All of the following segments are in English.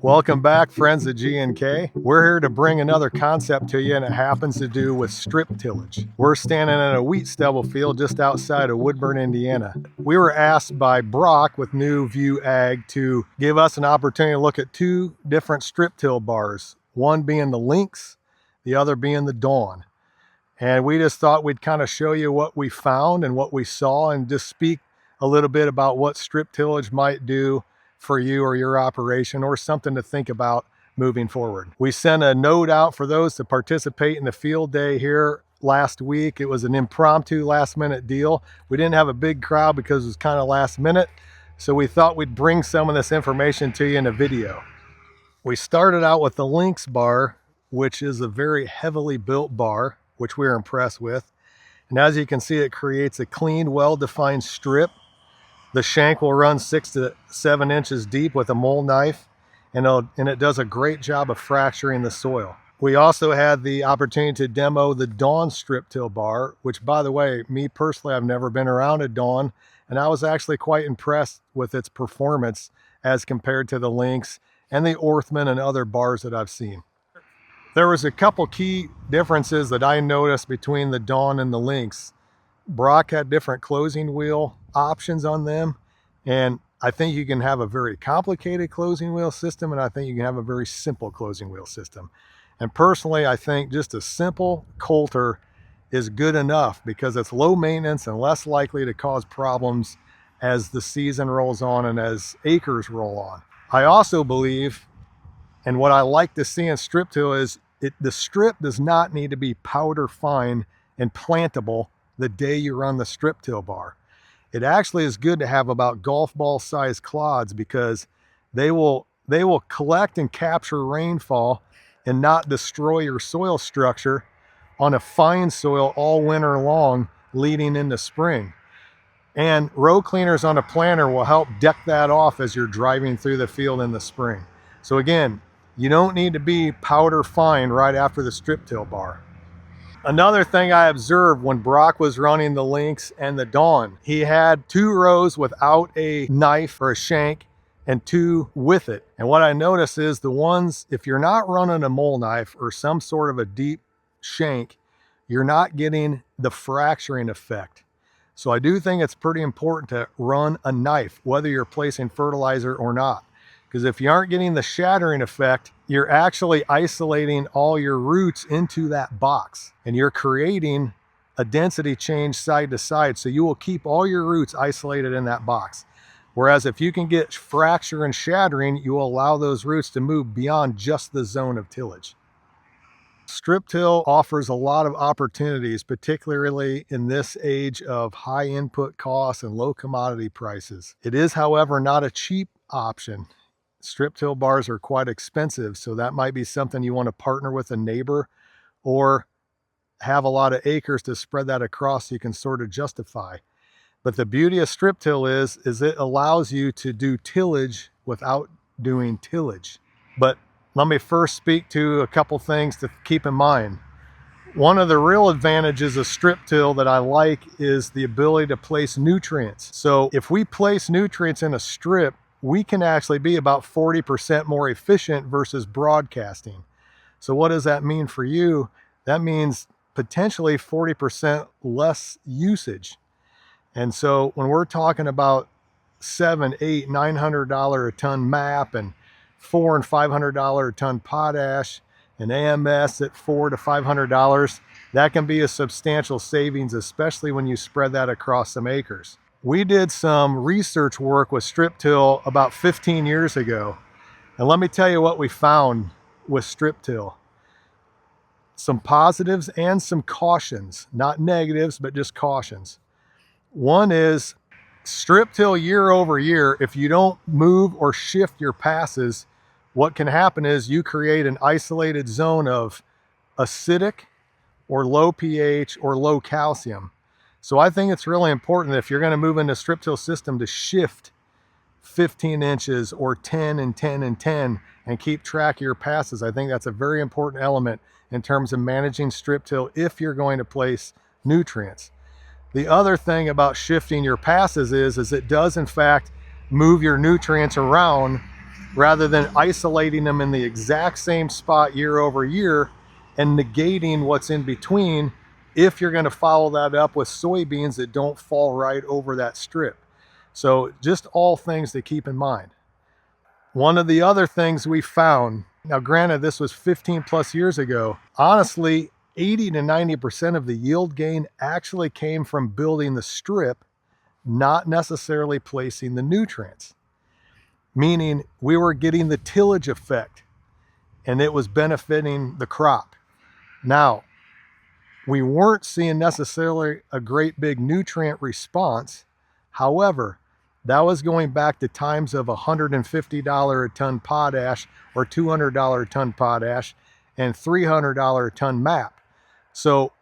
Welcome back, friends of G&K. We're here to bring another concept to you, and it happens to do with strip tillage. We're standing in a wheat stubble field just outside of Woodburn, Indiana. We were asked by Brock with New View Ag to give us an opportunity to look at two different strip till bars, one being the Lynx, the other being the Dawn. And we just thought we'd kind of show you what we found and what we saw, and just speak a little bit about what strip tillage might do for you or your operation, or something to think about moving forward. We sent a note out for those to participate in the field day here last week. It was an impromptu last minute deal. We didn't have a big crowd because it was kind of last minute, so we thought we'd bring some of this information to you in a video. We started out with the Lynx bar, which is a very heavily built bar, which we were impressed with. And as you can see, it creates a clean, well-defined strip. The shank will run 6 to 7 inches deep with a mole knife, and it does a great job of fracturing the soil. We also had the opportunity to demo the Dawn strip till bar, which, by the way, me personally, I've never been around a Dawn, and I was actually quite impressed with its performance as compared to the Lynx and the Orthman and other bars that I've seen. There was a couple key differences that I noticed between the Dawn and the Lynx. Brock had different closing wheel options on them, and I think you can have a very complicated closing wheel system, and I think you can have a very simple closing wheel system. And personally, I think just a simple coulter is good enough because it's low maintenance and less likely to cause problems as the season rolls on and as acres roll on. I also believe, and what I like to see in strip till, is the strip does not need to be powder fine and plantable the day you run the strip till bar. It actually is good to have about golf ball sized clods because they will collect and capture rainfall and not destroy your soil structure on a fine soil all winter long leading into spring. And row cleaners on a planter will help deck that off as you're driving through the field in the spring. So again, you don't need to be powder fine right after the strip till bar. Another thing I observed when Brock was running the Lynx and the Dawn, he had 2 rows without a knife or a shank and 2 with it. And what I noticed is the ones, if you're not running a mole knife or some sort of a deep shank, you're not getting the fracturing effect. So I do think it's pretty important to run a knife, whether you're placing fertilizer or not. Because if you aren't getting the shattering effect, you're actually isolating all your roots into that box, and you're creating a density change side to side. So you will keep all your roots isolated in that box. Whereas if you can get fracture and shattering, you will allow those roots to move beyond just the zone of tillage. Strip till offers a lot of opportunities, particularly in this age of high input costs and low commodity prices. It is, however, not a cheap option. Strip till bars are quite expensive, so that might be something you want to partner with a neighbor or have a lot of acres to spread that across so you can sort of justify. But the beauty of strip till is it allows you to do tillage without doing tillage. But let me first speak to a couple things to keep in mind. One of the real advantages of strip till that I like is the ability to place nutrients. So if we place nutrients in a strip, we can actually be about 40% more efficient versus broadcasting. So what does that mean for you? That means potentially 40% less usage. And so when we're talking about $700, $800, $900 a ton MAP and $400 and $500 a ton potash and AMS at $400 to $500, that can be a substantial savings, especially when you spread that across some acres. We did some research work with strip till about 15 years ago. And let me tell you what we found with strip till. Some positives and some cautions, not negatives, but just cautions. One is strip till year over year, if you don't move or shift your passes, what can happen is you create an isolated zone of acidic or low pH or low calcium. So I think it's really important that if you're going to move into a strip till system to shift 15 inches or 10 and 10 and 10 and keep track of your passes. I think that's a very important element in terms of managing strip till if you're going to place nutrients. The other thing about shifting your passes is it does in fact move your nutrients around rather than isolating them in the exact same spot year over year and negating what's in between if you're going to follow that up with soybeans that don't fall right over that strip. So just all things to keep in mind. One of the other things we found, now granted this was 15 plus years ago, honestly 80 to 90% of the yield gain actually came from building the strip, not necessarily placing the nutrients. Meaning we were getting the tillage effect and it was benefiting the crop. Now, we weren't seeing necessarily a great big nutrient response. However, that was going back to times of $150 a ton potash or $200 a ton potash and $300 a ton MAP. So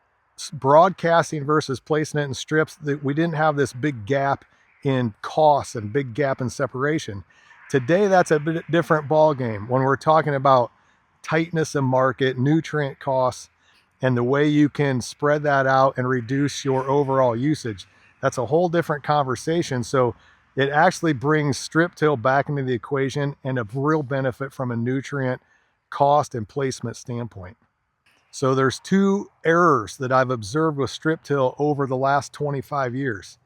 broadcasting versus placing it in strips, that we didn't have this big gap in costs and big gap in separation. Today, that's a bit different ball game when we're talking about tightness of market, nutrient costs, and the way you can spread that out and reduce your overall usage. That's a whole different conversation. So it actually brings strip till back into the equation and a real benefit from a nutrient cost and placement standpoint. So there's two errors that I've observed with strip till over the last 25 years.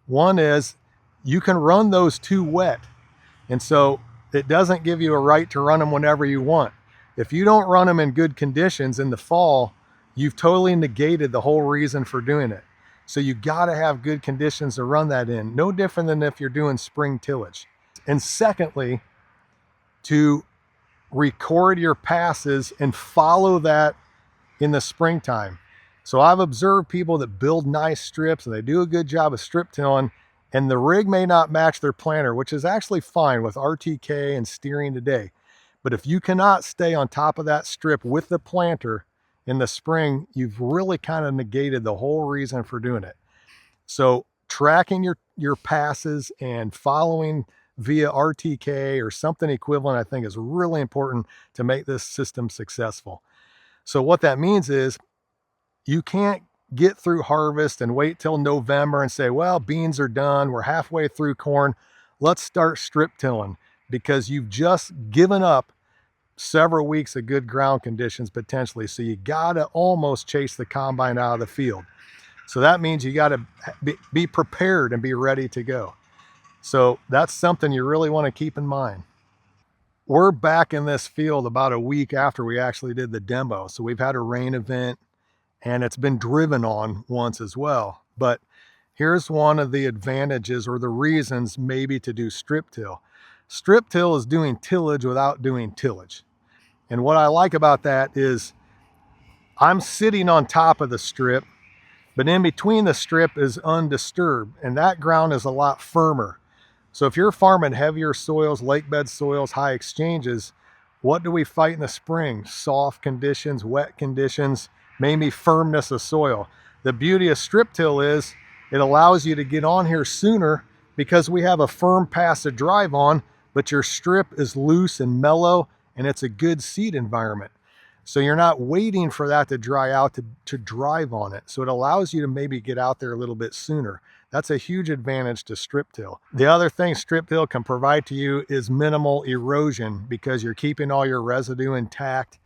One is you can run those too wet. And so it doesn't give you a right to run them whenever you want. If you don't run them in good conditions in the fall, you've totally negated the whole reason for doing it. So you gotta have good conditions to run that in. No different than if you're doing spring tillage. And secondly, to record your passes and follow that in the springtime. So I've observed people that build nice strips and they do a good job of strip tilling, and the rig may not match their planter, which is actually fine with RTK and steering today. But if you cannot stay on top of that strip with the planter in the spring, you've really kind of negated the whole reason for doing it. So tracking your passes and following via RTK or something equivalent, I think is really important to make this system successful. So what that means is you can't get through harvest and wait till November and say, well, beans are done, we're halfway through corn, let's start strip tilling, because you've just given up several weeks of good ground conditions potentially. So you gotta almost chase the combine out of the field. So that means you gotta be prepared and be ready to go. So that's something you really wanna keep in mind. We're back in this field about a week after we actually did the demo. So we've had a rain event and it's been driven on once as well. But here's one of the advantages or the reasons maybe to do strip till. Strip till is doing tillage without doing tillage. And what I like about that is I'm sitting on top of the strip, but in between the strip is undisturbed, and that ground is a lot firmer. So if you're farming heavier soils, lakebed soils, high exchanges, what do we fight in the spring? Soft conditions, wet conditions, maybe firmness of soil. The beauty of strip till is it allows you to get on here sooner because we have a firm pass to drive on, but your strip is loose and mellow and it's a good seed environment. So you're not waiting for that to dry out to drive on it. So it allows you to maybe get out there a little bit sooner. That's a huge advantage to strip till. The other thing strip till can provide to you is minimal erosion because you're keeping all your residue intact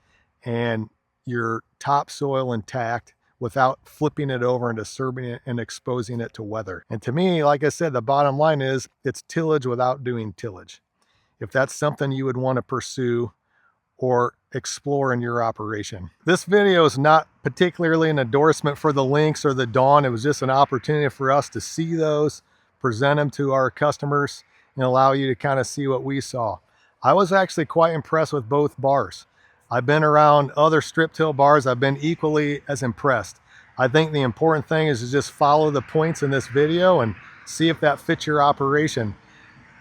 and your topsoil intact without flipping it over and disturbing it and exposing it to weather. And to me, like I said, the bottom line is it's tillage without doing tillage. If that's something you would want to pursue or explore in your operation. This video is not particularly an endorsement for the Lynx or the Dawn. It was just an opportunity for us to see those, present them to our customers, and allow you to kind of see what we saw. I was actually quite impressed with both bars. I've been around other strip till bars. I've been equally as impressed. I think the important thing is to just follow the points in this video and see if that fits your operation.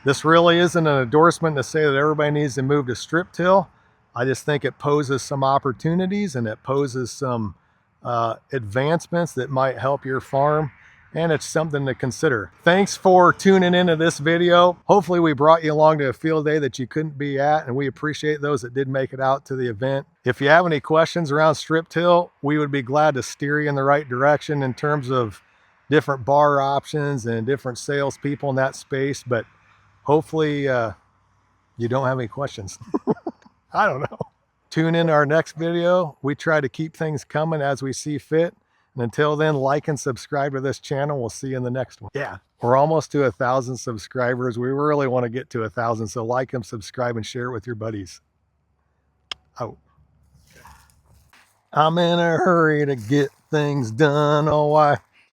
This really isn't an endorsement to say that everybody needs to move to strip till. I just think it poses some opportunities and it poses some advancements that might help your farm, and it's something to consider. Thanks for tuning into this video. Hopefully we brought you along to a field day that you couldn't be at, and we appreciate those that did make it out to the event. If you have any questions around strip till, we would be glad to steer you in the right direction in terms of different bar options and different salespeople in that space. But hopefully You don't have any questions. I don't know. Tune in to our next video. We try to keep things coming as we see fit. And until then, like and subscribe to this channel. We'll see you in the next one. Yeah, we're almost to 1,000 subscribers. We really want to get to 1,000. So like them, subscribe, and share it with your buddies. Out. I'm in a hurry to get things done. Oh, why?